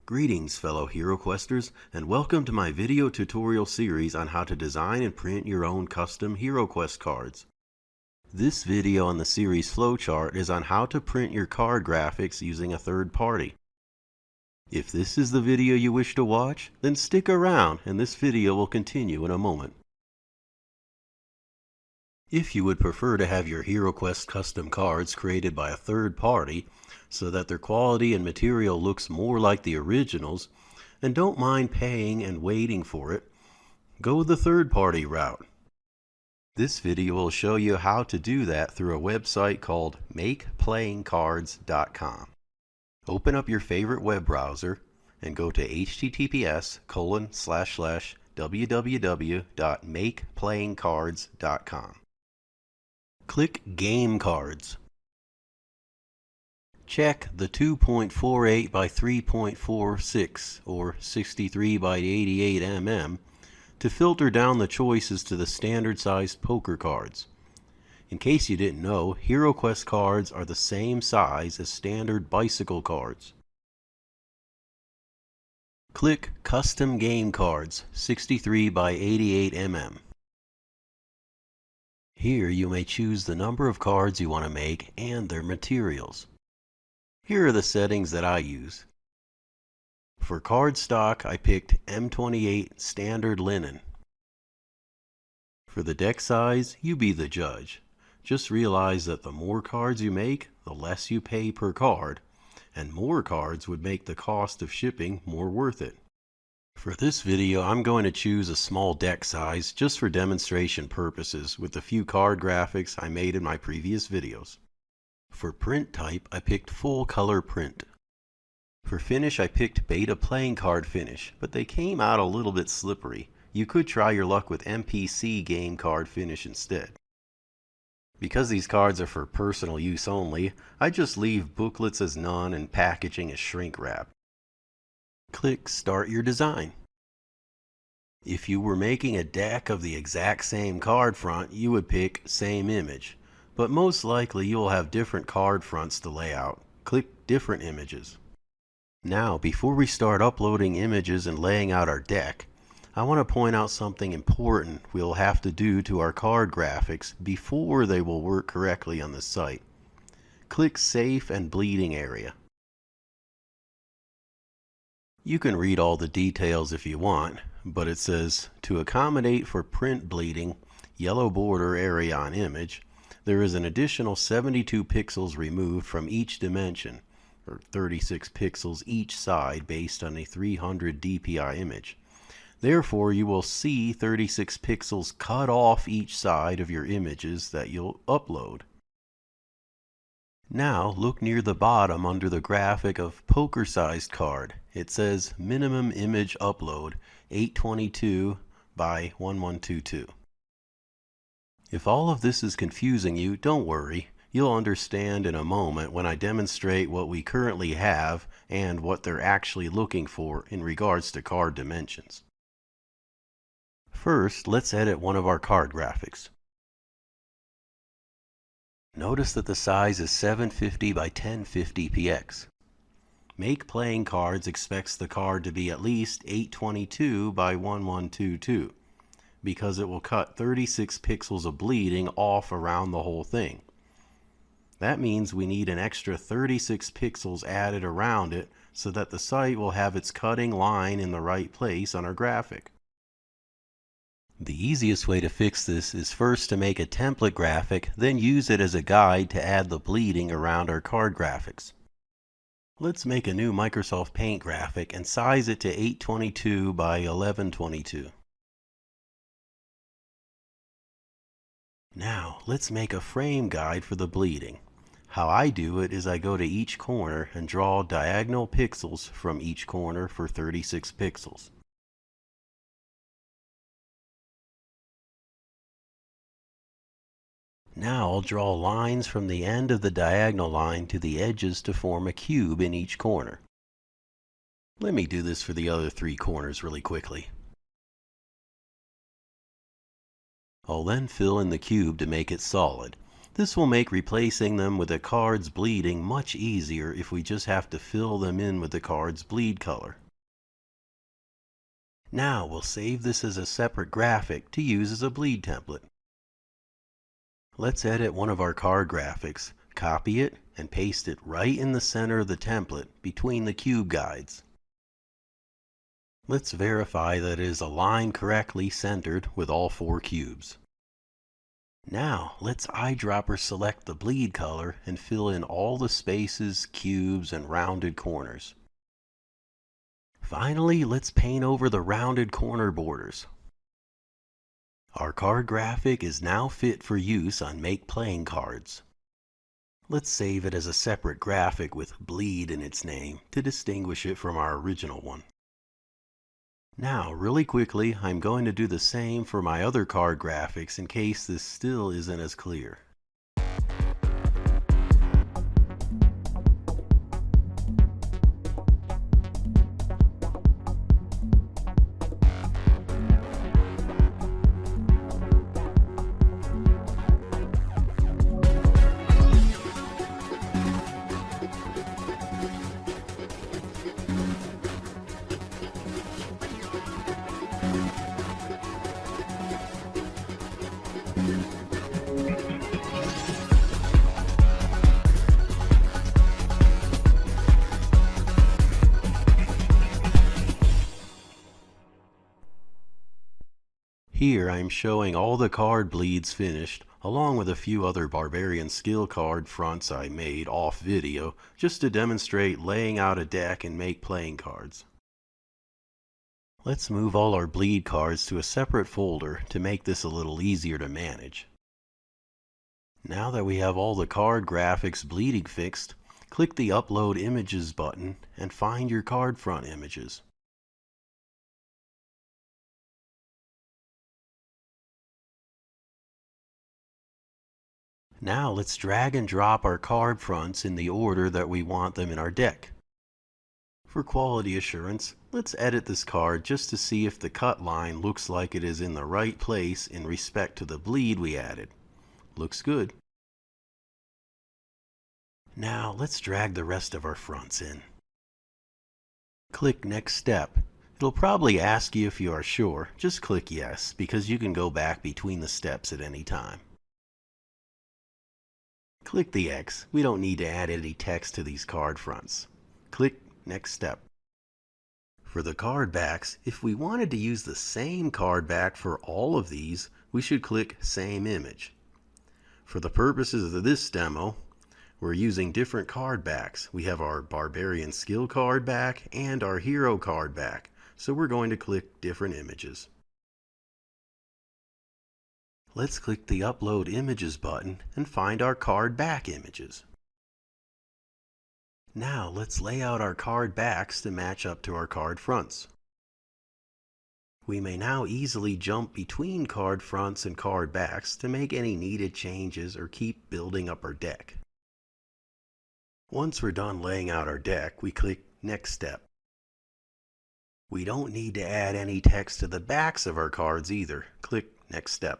Greetings fellow HeroQuesters, and welcome to my video tutorial series on how to design and print your own custom HeroQuest cards. This video on the series flowchart is on how to print your card graphics using a third party. If this is the video you wish to watch, then stick around and this video will continue in a moment. If you would prefer to have your HeroQuest custom cards created by a third party so that their quality and material looks more like the originals, and don't mind paying and waiting for it, go the third party route. This video will show you how to do that through a website called MakePlayingCards.com. Open up your favorite web browser and go to https://www.makeplayingcards.com. Click Game Cards. Check the 2.48 by 3.46 or 63 by 88 mm to filter down the choices to the standard sized poker cards. In case you didn't know, HeroQuest cards are the same size as standard bicycle cards. Click Custom Game Cards 63 by 88 mm. Here you may choose the number of cards you want to make and their materials. Here are the settings that I use. For cardstock, I picked M28 Standard Linen. For the deck size, you be the judge. Just realize that the more cards you make, the less you pay per card, and more cards would make the cost of shipping more worth it. For this video, I'm going to choose a small deck size just for demonstration purposes with the few card graphics I made in my previous videos. For print type, I picked full color print. For finish, I picked beta playing card finish, but they came out a little bit slippery. You could try your luck with MPC game card finish instead. Because these cards are for personal use only, I just leave booklets as none and packaging as shrink wrap. Click Start Your Design. If you were making a deck of the exact same card front, you would pick Same Image, but most likely you'll have different card fronts to lay out. Click Different Images. Now, before we start uploading images and laying out our deck, I want to point out something important we'll have to do to our card graphics before they will work correctly on the site. Click Safe and Bleeding Area. You can read all the details if you want, but it says, to accommodate for print bleeding, yellow border area on image, there is an additional 72 pixels removed from each dimension, or 36 pixels each side based on a 300 dpi image. Therefore, you will see 36 pixels cut off each side of your images that you'll upload. Now look near the bottom under the graphic of poker sized card. It says minimum image upload 822 by 1122. If all of this is confusing you, don't worry. You'll understand in a moment when I demonstrate what we currently have and what they're actually looking for in regards to card dimensions. First, let's edit one of our card graphics. Notice that the size is 750 by 1050 px. MakePlayingCards expects the card to be at least 822 by 1122 because it will cut 36 pixels of bleeding off around the whole thing. That means we need an extra 36 pixels added around it so that the site will have its cutting line in the right place on our graphic. The easiest way to fix this is first to make a template graphic, then use it as a guide to add the bleeding around our card graphics. Let's make a new Microsoft Paint graphic and size it to 822 by 1122. Now, let's make a frame guide for the bleeding. How I do it is I go to each corner and draw diagonal pixels from each corner for 36 pixels. Now I'll draw lines from the end of the diagonal line to the edges to form a cube in each corner. Let me do this for the other three corners really quickly. I'll then fill in the cube to make it solid. This will make replacing them with the cards bleeding much easier if we just have to fill them in with the card's bleed color. Now we'll save this as a separate graphic to use as a bleed template. Let's edit one of our card graphics, copy it, and paste it right in the center of the template between the cube guides. Let's verify that it is aligned correctly centered with all 4 cubes. Now let's eyedropper select the bleed color and fill in all the spaces, cubes, and rounded corners. Finally, let's paint over the rounded corner borders. Our card graphic is now fit for use on Make Playing Cards. Let's save it as a separate graphic with bleed in its name to distinguish it from our original one. Now, really quickly, I'm going to do the same for my other card graphics in case this still isn't as clear. Here I'm showing all the card bleeds finished, along with a few other Barbarian skill card fronts I made off video, just to demonstrate laying out a deck and make playing cards. Let's move all our bleed cards to a separate folder to make this a little easier to manage. Now that we have all the card graphics bleeding fixed, click the Upload Images button and find your card front images. Now let's drag and drop our card fronts in the order that we want them in our deck. For quality assurance, let's edit this card just to see if the cut line looks like it is in the right place in respect to the bleed we added. Looks good. Now let's drag the rest of our fronts in. Click Next Step. It'll probably ask you if you are sure. Just click Yes, because you can go back between the steps at any time. Click the X. We don't need to add any text to these card fronts. Click Next Step. For the card backs, if we wanted to use the same card back for all of these, we should click Same Image. For the purposes of this demo, we're using different card backs. We have our Barbarian Skill card back and our Hero card back, so we're going to click different images. Let's click the Upload Images button and find our card back images. Now let's lay out our card backs to match up to our card fronts. We may now easily jump between card fronts and card backs to make any needed changes or keep building up our deck. Once we're done laying out our deck, we click Next Step. We don't need to add any text to the backs of our cards either. Click Next Step.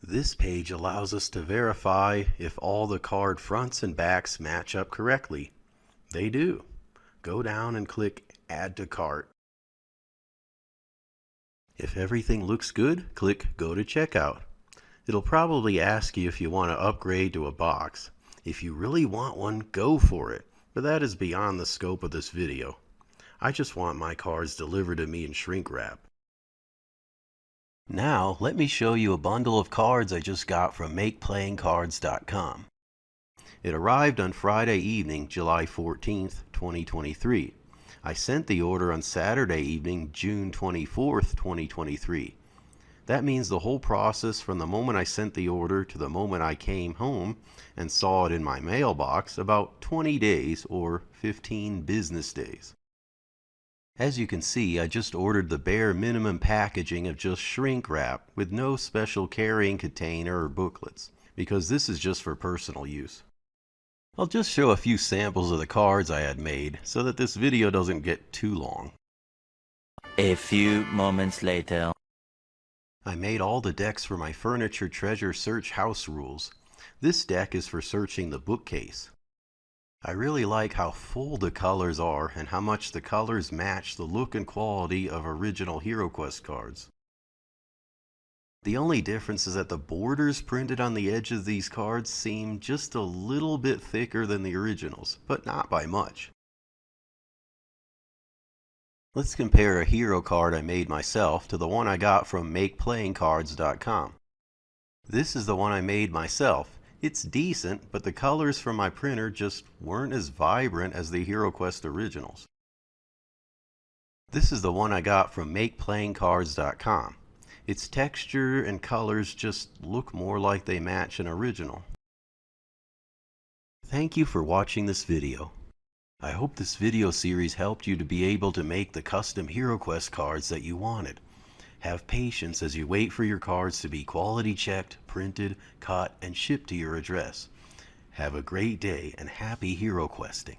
This page allows us to verify if all the card fronts and backs match up correctly. They do. Go down and click Add to Cart. If everything looks good, click Go to Checkout. It'll probably ask you if you want to upgrade to a box. If you really want one, go for it, but that is beyond the scope of this video. I just want my cards delivered to me in shrink wrap. Now, let me show you a bundle of cards I just got from MakePlayingCards.com. It arrived on Friday evening, July 14th, 2023. I sent the order on Saturday evening, June 24th, 2023. That means the whole process from the moment I sent the order to the moment I came home and saw it in my mailbox, about 20 days or 15 business days. As you can see, I just ordered the bare minimum packaging of just shrink wrap with no special carrying container or booklets, because this is just for personal use. I'll just show a few samples of the cards I had made so that this video doesn't get too long. A few moments later. I made all the decks for my Furniture Treasure Search House rules. This deck is for searching the bookcase. I really like how full the colors are and how much the colors match the look and quality of original HeroQuest cards. The only difference is that the borders printed on the edge of these cards seem just a little bit thicker than the originals, but not by much. Let's compare a hero card I made myself to the one I got from MakePlayingCards.com. This is the one I made myself. It's decent, but the colors from my printer just weren't as vibrant as the HeroQuest originals. This is the one I got from MakePlayingCards.com. Its texture and colors just look more like they match an original. Thank you for watching this video. I hope this video series helped you to be able to make the custom HeroQuest cards that you wanted. Have patience as you wait for your cards to be quality checked, printed, cut, and shipped to your address. Have a great day and happy HeroQuesting.